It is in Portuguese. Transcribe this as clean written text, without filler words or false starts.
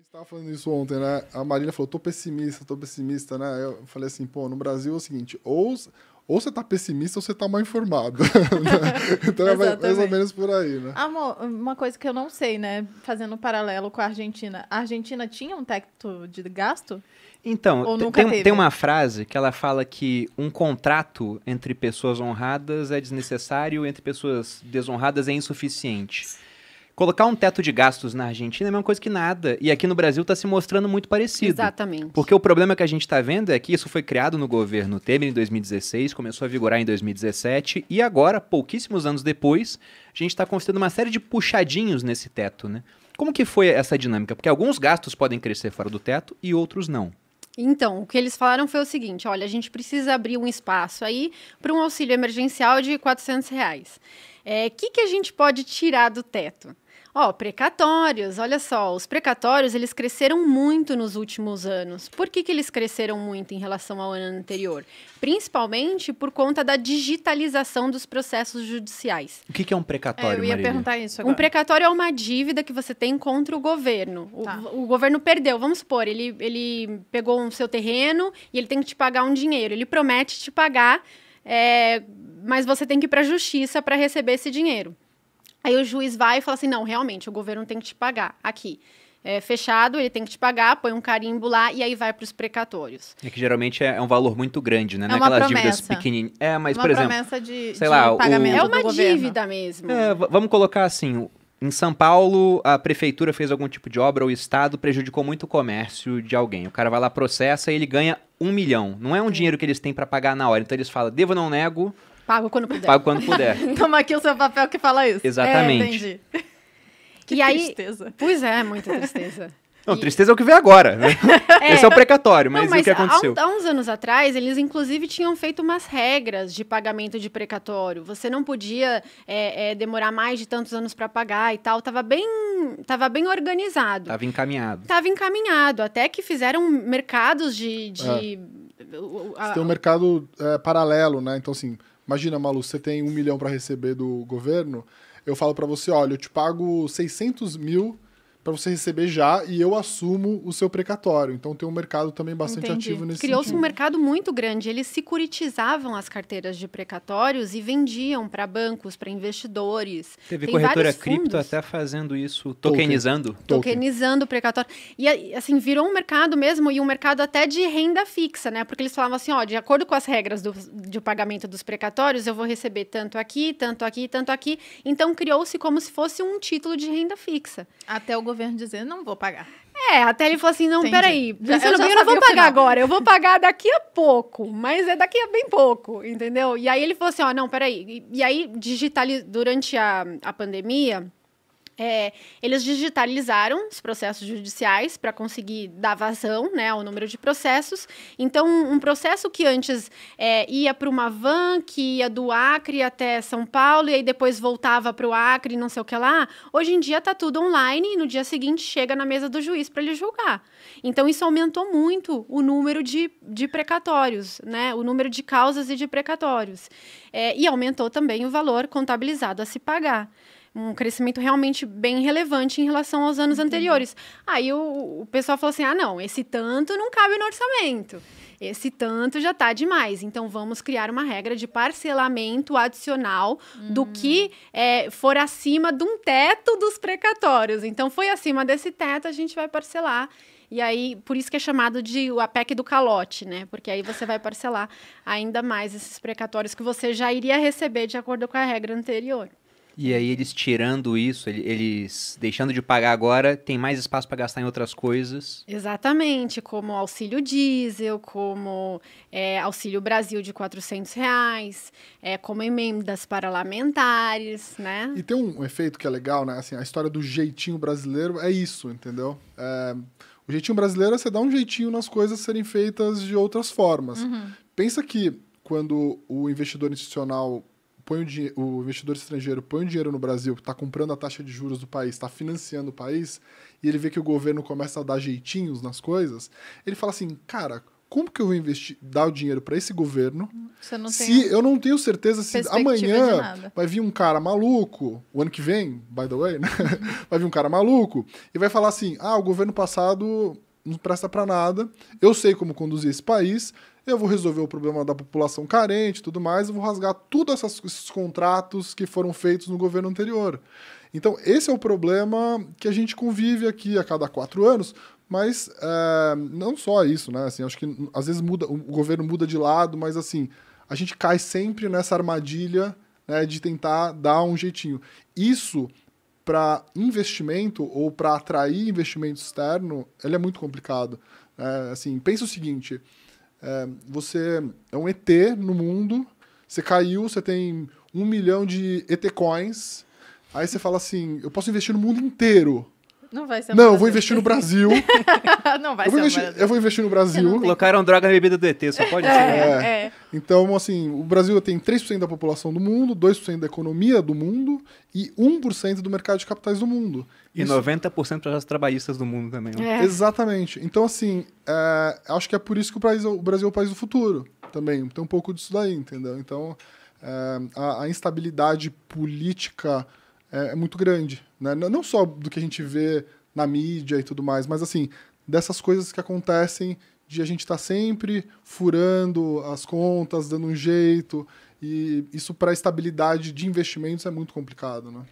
Estava falando isso ontem, né? A Marília falou, tô pessimista, né? Eu falei assim, pô, no Brasil é o seguinte, ou você tá pessimista ou você tá mal informado. Então é mais ou menos por aí, né? Amor, uma coisa que eu não sei, né? Fazendo um paralelo com a Argentina. A Argentina tinha um teto de gasto? Então, Ou nunca teve? tem uma frase que ela fala que um contrato entre pessoas honradas é desnecessário, entre pessoas desonradas é insuficiente. Colocar um teto de gastos na Argentina é a mesma coisa que nada. E aqui no Brasil está se mostrando muito parecido. Exatamente. Porque o problema que a gente está vendo é que isso foi criado no governo Temer em 2016, começou a vigorar em 2017, e agora, pouquíssimos anos depois, a gente está considerando uma série de puxadinhos nesse teto, né? Como que foi essa dinâmica? Porque alguns gastos podem crescer fora do teto e outros não. Então, o que eles falaram foi o seguinte, olha, a gente precisa abrir um espaço aí para um auxílio emergencial de R$400. Que a gente pode tirar do teto? Precatórios, olha só, os precatórios, eles cresceram muito nos últimos anos. Por que eles cresceram muito em relação ao ano anterior? Principalmente por conta da digitalização dos processos judiciais. O que é um precatório, Eu ia Marília? perguntar isso agora. Um precatório é uma dívida que você tem contra o governo. Tá. O governo perdeu, vamos supor, ele pegou um seu terreno e ele tem que te pagar um dinheiro. Ele promete te pagar, mas você tem que ir para a justiça para receber esse dinheiro. Aí o juiz vai e fala assim, não, realmente, o governo tem que te pagar aqui. Fechado, ele tem que te pagar, põe um carimbo lá e aí vai para os precatórios. É que geralmente é um valor muito grande, né? É Não é uma aquelas promessa. dívidas pequenininhas. Mas, Uma por exemplo, promessa de sei lá, pagamento É do uma governo. dívida mesmo. vamos colocar assim, em São Paulo, a prefeitura fez algum tipo de obra, o Estado prejudicou muito o comércio de alguém. O cara vai lá, processa e ele ganha 1 milhão. Não é um dinheiro que eles têm para pagar na hora. Então eles falam, devo, não nego, Pago quando puder. pago quando puder. Toma aqui o seu papel que fala isso. Exatamente. Entendi. Que E aí- tristeza. Pois é, muita tristeza. Não, tristeza é o que vem agora, né? Esse é o precatório, mas, Não, e o que aconteceu? Há uns anos atrás, eles inclusive tinham feito umas regras de pagamento de precatório. Você não podia demorar mais de tantos anos para pagar e tal. Tava bem organizado. Tava encaminhado. Estava encaminhado. Até que fizeram mercados de Você tem um mercado paralelo, né? Então, assim, imagina, Malu, você tem 1 milhão para receber do governo, eu falo para você, olha, eu te pago 600 mil para você receber já e eu assumo o seu precatório. Então tem um mercado também bastante Entendi. ativo nesse Criou-se sentido. um mercado muito grande. Eles securitizavam as carteiras de precatórios e vendiam para bancos, para investidores. Teve Tem corretora vários cripto fundos até fazendo isso, tokenizando. tokenizando o precatório. E, assim, virou um mercado mesmo, e um mercado até de renda fixa, né? Porque eles falavam assim, de acordo com as regras de pagamento dos precatórios, eu vou receber tanto aqui, tanto aqui, tanto aqui. Então, criou-se como se fosse um título de renda fixa. Até o governo dizer, não vou pagar. Até ele falou assim, não, Entendi. peraí, Eu pensando já bem, eu não vou sabia o pagar final. agora, eu vou pagar daqui a pouco, mas é daqui a bem pouco, entendeu? E aí ele falou assim, não, peraí, e aí durante a pandemia, eles digitalizaram os processos judiciais para conseguir dar vazão, né, ao número de processos. Então, um processo que antes ia para uma van, que ia do Acre até São Paulo, e aí depois voltava para o Acre, não sei o que lá, hoje em dia está tudo online e no dia seguinte chega na mesa do juiz para ele julgar. Então, isso aumentou muito o número de precatórios, né, o número de causas e de precatórios. E aumentou também o valor contabilizado a se pagar. Um crescimento realmente bem relevante em relação aos anos anteriores. Aí o pessoal falou assim, não, esse tanto não cabe no orçamento. Esse tanto já está demais. Então, vamos criar uma regra de parcelamento adicional do que for acima de um teto dos precatórios. Então, foi acima desse teto, a gente vai parcelar. E aí, por isso que é chamado de a PEC do calote, né? Porque aí você vai parcelar ainda mais esses precatórios que você já iria receber de acordo com a regra anterior. E aí eles tirando isso, eles deixando de pagar agora, tem mais espaço para gastar em outras coisas. Exatamente, como auxílio diesel, como auxílio Brasil de R$400, como emendas parlamentares, né? E tem um efeito que é legal, né? Assim, a história do jeitinho brasileiro é isso, entendeu? O jeitinho brasileiro é você dar um jeitinho nas coisas serem feitas de outras formas. Pensa que quando o investidor institucional o investidor estrangeiro põe o dinheiro no Brasil, está comprando a taxa de juros do país, está financiando o país, e ele vê que o governo começa a dar jeitinhos nas coisas, ele fala assim, cara, como que eu vou investir, dar o dinheiro para esse governo Você não tem se eu não tenho certeza se perspectiva de amanhã nada. vai vir um cara maluco, o ano que vem, by the way, né? Vai vir um cara maluco e vai falar assim, o governo passado não presta para nada, eu sei como conduzir esse país, eu vou resolver o problema da população carente e tudo mais, eu vou rasgar todos esses contratos que foram feitos no governo anterior. Então, esse é o problema que a gente convive aqui a cada 4 anos, mas não só isso, né? Assim, acho que às vezes o governo muda de lado, mas assim, a gente cai sempre nessa armadilha, né, de tentar dar um jeitinho. Isso, para investimento ou para atrair investimento externo, ele é muito complicado. Assim, pensa o seguinte, você é um ET no mundo, você caiu, você tem 1 milhão de ET Coins, aí você fala assim, eu posso investir no mundo inteiro. Não vai ser Não, eu vou investir no Brasil. Não vai ser Eu vou investir no Brasil. Colocaram droga na bebida do ET, só pode ser. Então, assim, o Brasil tem 3% da população do mundo, 2% da economia do mundo e 1% do mercado de capitais do mundo. E 90% das trabalhistas do mundo também. Né? Exatamente. Então, assim, acho que é por isso que o Brasil é o país do futuro também. Tem um pouco disso daí, entendeu? Então, a instabilidade política é muito grande, né? Não só do que a gente vê na mídia e tudo mais, mas assim, dessas coisas que acontecem de a gente estar sempre furando as contas, dando um jeito, e isso para a estabilidade de investimentos é muito complicado, né?